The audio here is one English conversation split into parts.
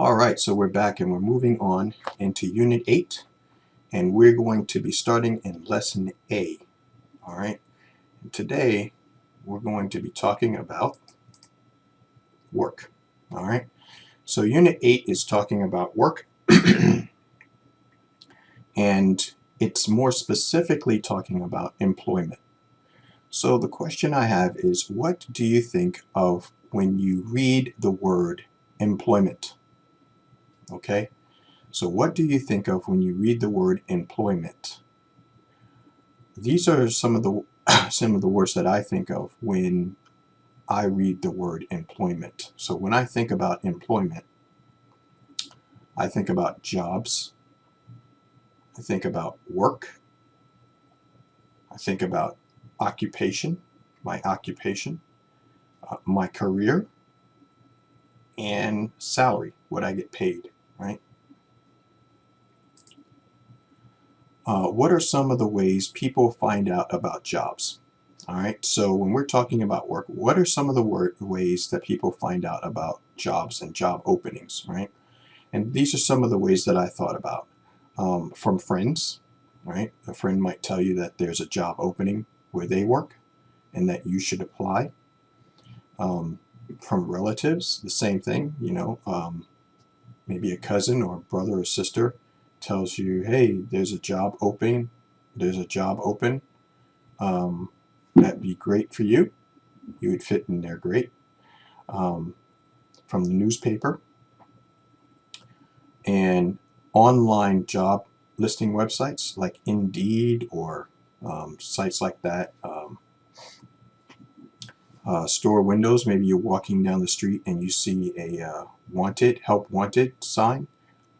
Alright, so we're back and we're moving on into Unit 8, and we're going to be starting in Lesson A. Alright, today we're going to be talking about work. Alright, so Unit 8 is talking about work, and it's more specifically talking about employment. So the question I have is, what do you think of when you read the word employment? Okay, so what do you think of when you read the word employment? These are some of the words that I think of when I read the word employment. So when I think about employment, I think about jobs, I think about work, I think about occupation, my occupation, my career, and salary, what I get paid, right? What are some of the ways people find out about jobs? All right, so when we're talking about work, what are some of the ways that people find out about jobs and job openings, right? And these are some of the ways that I thought about. From friends, right? A friend might tell you that there's a job opening where they work and that you should apply. From relatives, the same thing, maybe a cousin or brother or sister tells you, hey, there's a job open, that'd be great for you, you would fit in there great. From the newspaper and online job listing websites like Indeed or sites like that. Store windows, maybe you're walking down the street and you see a help wanted sign,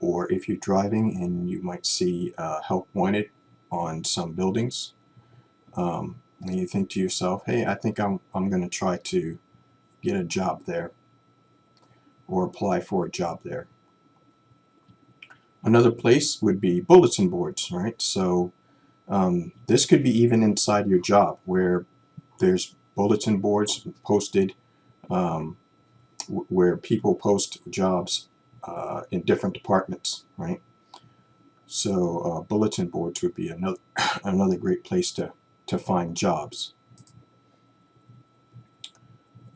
or if you're driving and you might see help wanted on some buildings, and you think to yourself, hey, I think I'm going to try to get a job there or apply for a job there. Another place would be bulletin boards, right? So this could be even inside your job where there's bulletin boards posted where people post jobs in different departments, right? So bulletin boards would be another great place to find jobs.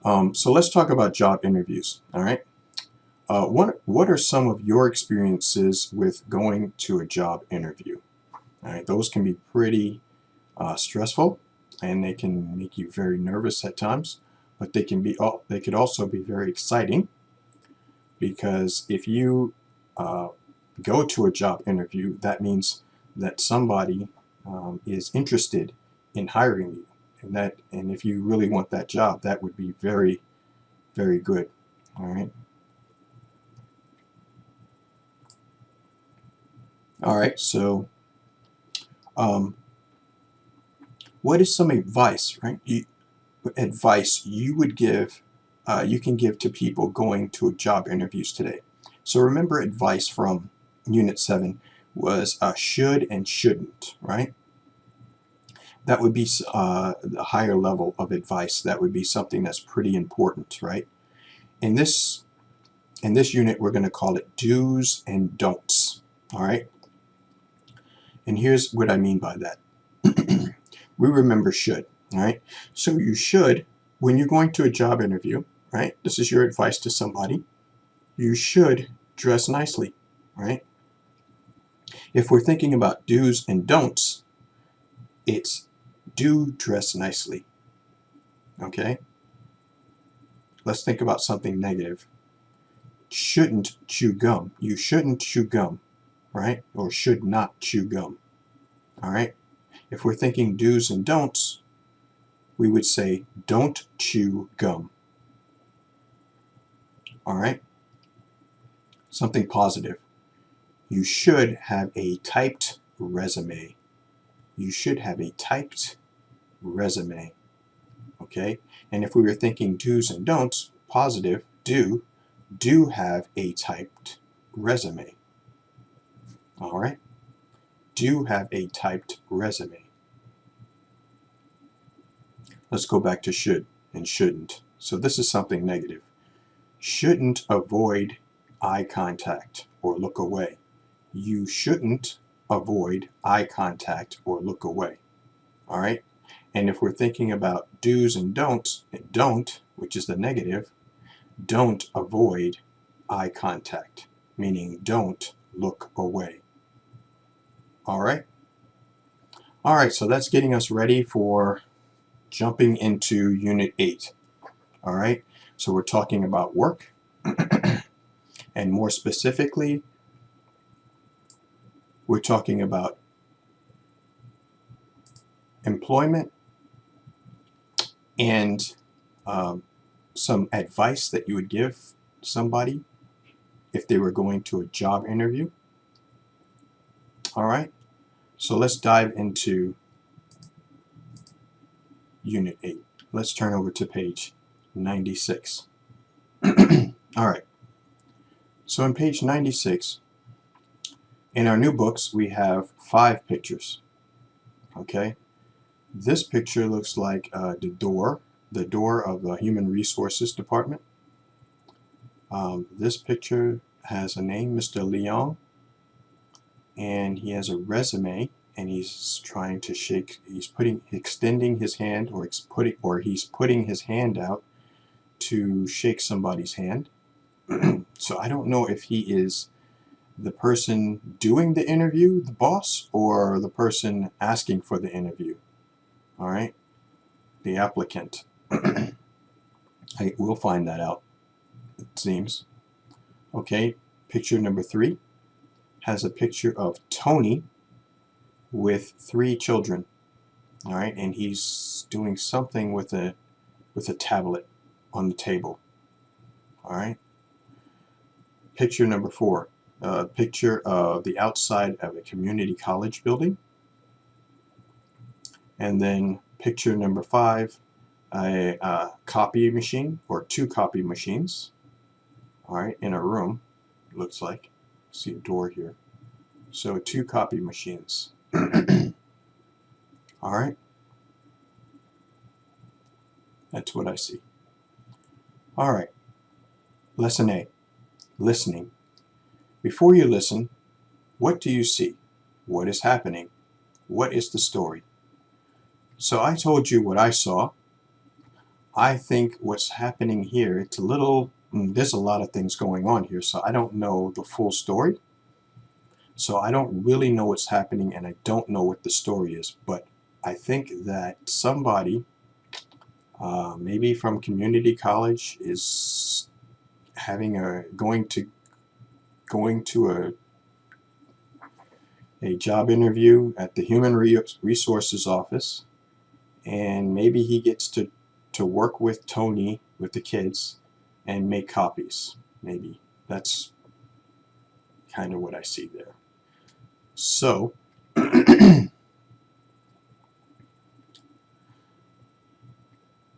So let's talk about job interviews, all right? What are some of your experiences with going to a job interview? All right, those can be pretty stressful, and they can make you very nervous at times, but they could also be very exciting, because if you go to a job interview, that means that somebody is interested in hiring you, and if you really want that job, that would be very, very good. All right. All right, so what is some advice, right? Advice you would give, you can give to people going to job interviews today. So remember, advice from Unit 7 was should and shouldn't, right? That would be the higher level of advice. That would be something that's pretty important, right? In this unit, we're going to call it do's and don'ts, all right? And here's what I mean by that. We remember should, all right? So you should, when you're going to a job interview, right? This is your advice to somebody. You should dress nicely, right? If we're thinking about do's and don'ts, it's do dress nicely, okay? Let's think about something negative. Shouldn't chew gum. You shouldn't chew gum, right? Or should not chew gum, all right? If we're thinking do's and don'ts, we would say don't chew gum, all right? Something positive. You should have a typed resume. You should have a typed resume, okay? And if we were thinking do's and don'ts, positive, do have a typed resume, all right? Do have a typed resume. Let's go back to should and shouldn't. So this is something negative. Shouldn't avoid eye contact or look away. You shouldn't avoid eye contact or look away. All right? And if we're thinking about do's and don'ts, don't, which is the negative, don't avoid eye contact, meaning don't look away. All right? All right, so that's getting us ready for jumping into Unit 8. All right, so we're talking about work, and more specifically, we're talking about employment and some advice that you would give somebody if they were going to a job interview. All right, so let's dive into Unit 8. Let's turn over to page 96. All right, so on page 96, in our new books, we have 5 pictures. Okay, this picture looks like the door of the Human Resources Department. This picture has a name, Mr. Leon, and he has a resume, and he's trying to shake. Extending his hand, or he's putting his hand out to shake somebody's hand. So I don't know if he is the person doing the interview, the boss, or the person asking for the interview. All right, the applicant. We'll find that out, it seems. Okay, picture number 3 has a picture of Tony with 3 children. All right, and he's doing something with a tablet on the table. All right. Picture number 4, a picture of the outside of a community college building. And then picture number 5, a copy machine, or 2 copy machines. All right, in a room, it looks like. See a door here. So 2 copy machines. All right, that's what I see. All right, lesson A, listening. Before you listen, what do you see? What is happening? What is the story? So I told you what I saw. I think what's happening here, it's a little, there's a lot of things going on here, so I don't know the full story. So I don't really know what's happening, and I don't know what the story is, but I think that somebody, maybe from community college, is going to a job interview at the Human Resources office, and maybe he gets to work with Tony, with the kids, and make copies. Maybe that's kind of what I see there. So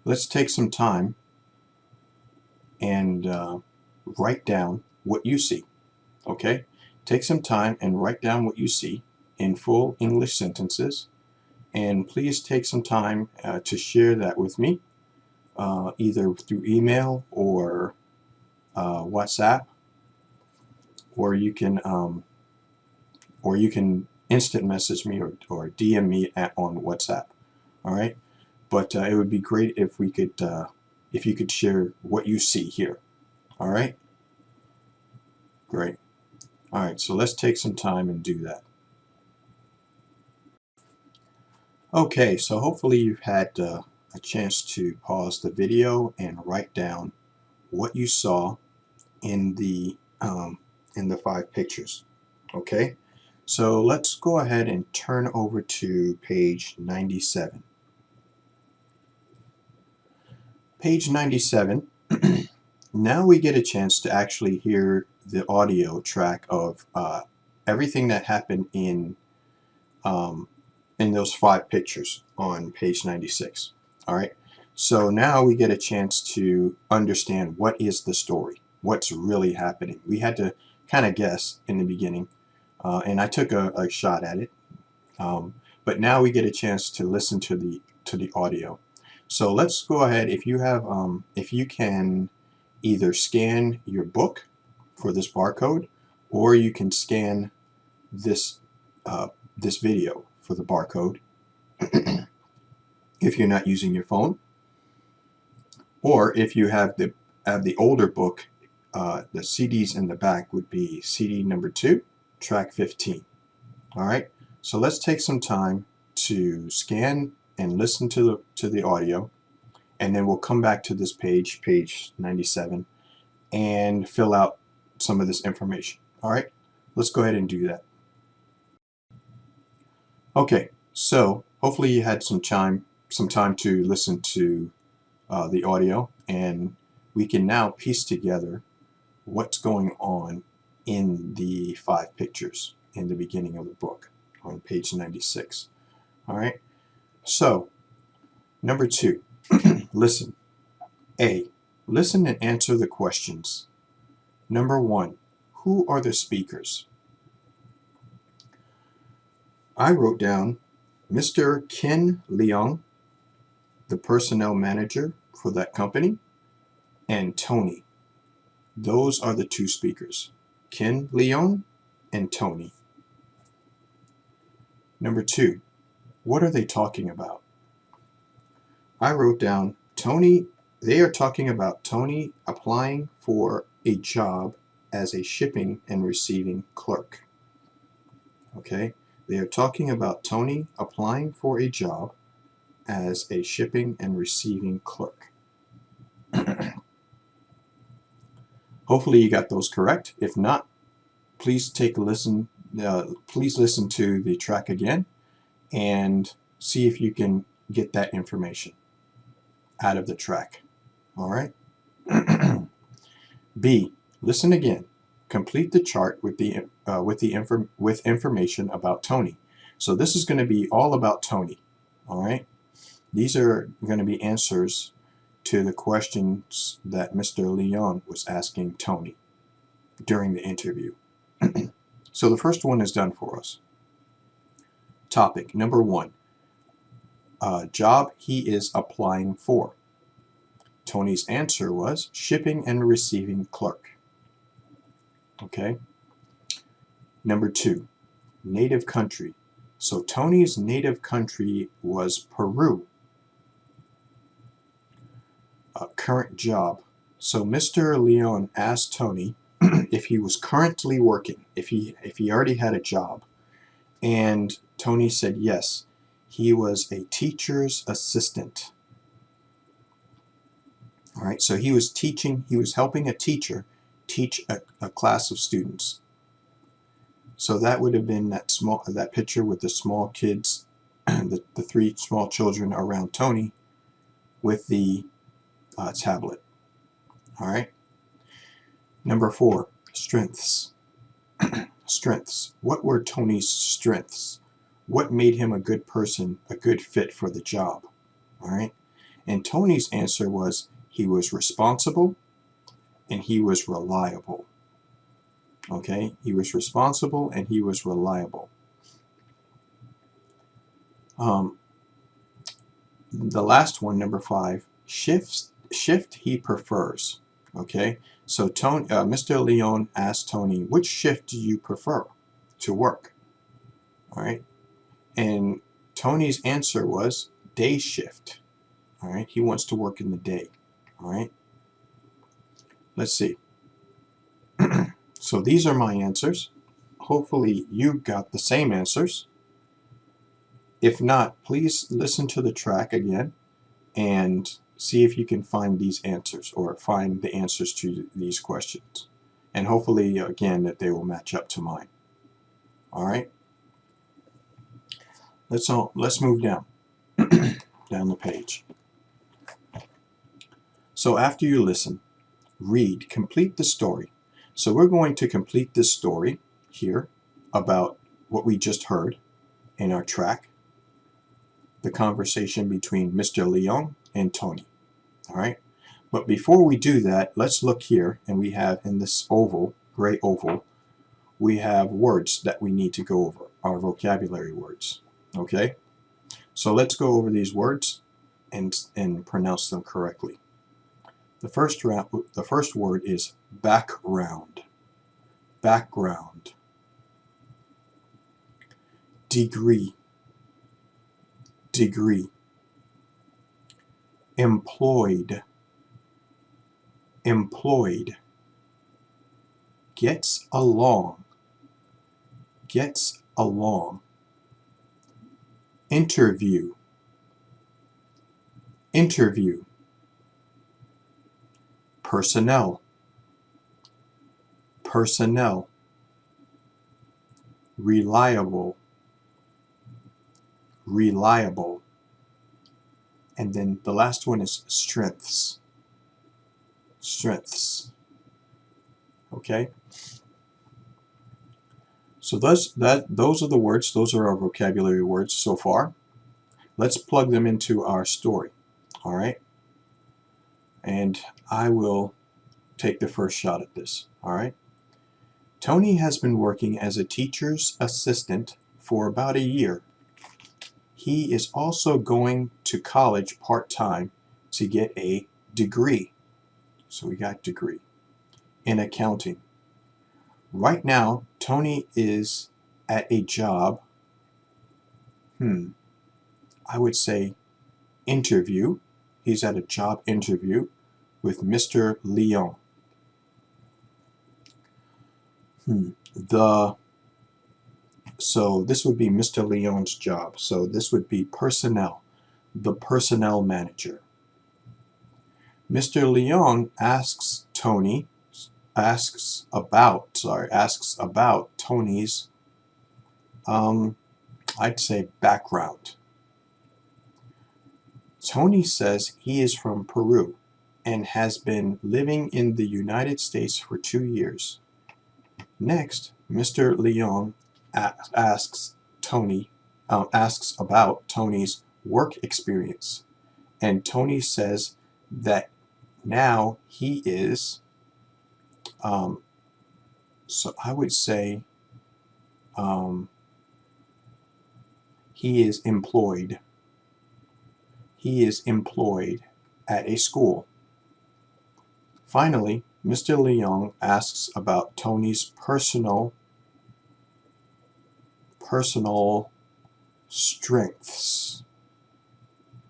let's take some time and write down what you see. Okay, take some time and write down what you see in full English sentences, and please take some time to share that with me, either through email or WhatsApp, or you can instant message me or DM me on WhatsApp. All right, but it would be great if we could if you could share what you see here. All right, great. All right, so let's take some time and do that. Okay, so hopefully you've had a chance to pause the video and write down what you saw in the 5 pictures. Okay, so let's go ahead and turn over to page 97. Page 97. Now we get a chance to actually hear the audio track of everything that happened in those 5 pictures on page 96. All right, so now we get a chance to understand what is the story, what's really happening. We had to kind of guess in the beginning, and I took a shot at it, but now we get a chance to listen to the audio. So let's go ahead. If you have, if you can either scan your book for this barcode, or you can scan this this video for the barcode if you're not using your phone, or if you have the older book, the CDs in the back would be CD number 2, track 15. All right, so let's take some time to scan and listen to the audio, and then we'll come back to this page, page 97, and fill out some of this information. All right, let's go ahead and do that. Okay, so hopefully you had some time to listen to the audio, and we can now piece together what's going on in the 5 pictures in the beginning of the book on page 96. All right, so number 2, listen. A, listen and answer the questions. Number 1, who are the speakers? I wrote down Mr. Ken Leong, the personnel manager for that company, and Tony. Those are the 2 speakers, Ken Leong and Tony. Number 2, what are they talking about? I wrote down Tony. They are talking about Tony applying for a job as a shipping and receiving clerk. Okay, they are talking about Tony applying for a job as a shipping and receiving clerk. Hopefully you got those correct. If not, please take a listen. Please listen to the track again and see if you can get that information out of the track. All right. B, listen again. Complete the chart with information about Tony. So this is going to be all about Tony. All right. These are going to be answers to the questions that Mr. Leong was asking Tony during the interview. So the first one is done for us. Topic number 1, job he is applying for. Tony's answer was shipping and receiving clerk. Okay. Number 2, native country. So Tony's native country was Peru. Current job. So Mr. Leong asked Tony if he was currently working, if he already had a job, and Tony said yes, he was a teacher's assistant. All right, so he was helping a teacher teach a class of students. So that would have been that picture with the small kids, the 3 small children around Tony with the tablet. All right. Number 4, strengths. Strengths. What were Tony's strengths? What made him a good person, a good fit for the job? All right. And Tony's answer was he was responsible and he was reliable. Okay, he was responsible and he was reliable. The last one, number 5, shift he prefers. Okay, so Mr. Leong asked Tony, which shift do you prefer to work? All right, and Tony's answer was day shift. All right, he wants to work in the day. All right, let's see. So these are my answers. Hopefully you got the same answers. If not, please listen to the track again and see if you can find these answers or find the answers to these questions. And hopefully, again, that they will match up to mine. All right? Let's move down, down the page. So after you listen, read, complete the story. So we're going to complete this story here about what we just heard in our track, the conversation between Mr. Leong and Tony. All right, but before we do that, let's look here, and we have in this oval, gray oval, we have words that we need to go over, our vocabulary words. Okay, so let's go over these words and pronounce them correctly. The first word is background. background, degree, degree, employed, employed, gets along, gets along, interview, interview, personnel, personnel, reliable, reliable, and then the last one is strengths, strengths. Okay, so those are the words. Those are our vocabulary words so far. Let's plug them into our story. All right, and I will take the first shot at this. All right. Tony has been working as a teacher's assistant for about a year. He is also going to college part-time to get a degree. So we got degree in accounting. Right now, Tony is at a job, I would say interview. He's at a job interview with Mr. Leon. So this would be Mr. Leon's job. So this would be personnel, the personnel manager. Mr. Leon asks about Tony's, I'd say background. Tony says he is from Peru and has been living in the United States for 2 years. Next, Mr. Leon asks about Tony's work experience, and Tony says that now he is, so I would say he is employed. He is employed at a school. Finally, Mr. Leon asks about Tony's personal strengths.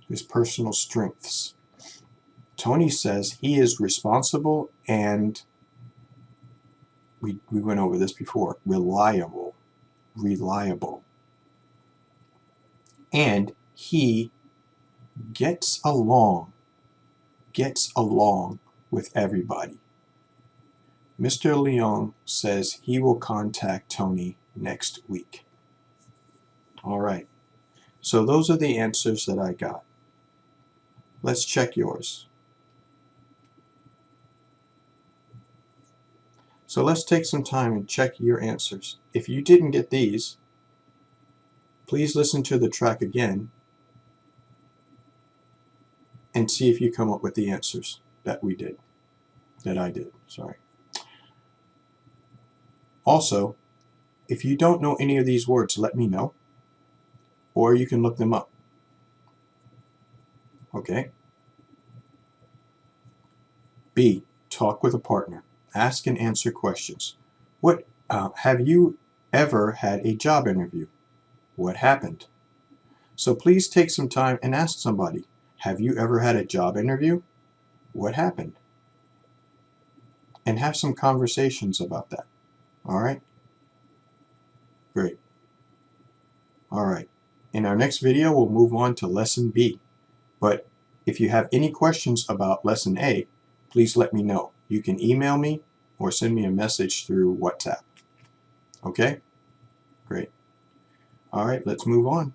His personal strengths. Tony says he is responsible and, we went over this before, reliable. And he gets along with everybody. Mr. Leon says he will contact Tony next week. All right, so those are the answers that I got. Let's check yours. So let's take some time and check your answers. If you didn't get these, please listen to the track again and see if you come up with the answers that I did. Sorry. Also, if you don't know any of these words, let me know, or you can look them up. Okay? B, talk with a partner. Ask and answer questions. Have you ever had a job interview? What happened? So please take some time and ask somebody, have you ever had a job interview? What happened? And have some conversations about that. All right? Great. All right. In our next video, we'll move on to Lesson B. But if you have any questions about Lesson A, please let me know. You can email me or send me a message through WhatsApp. Okay? Great. All right, let's move on.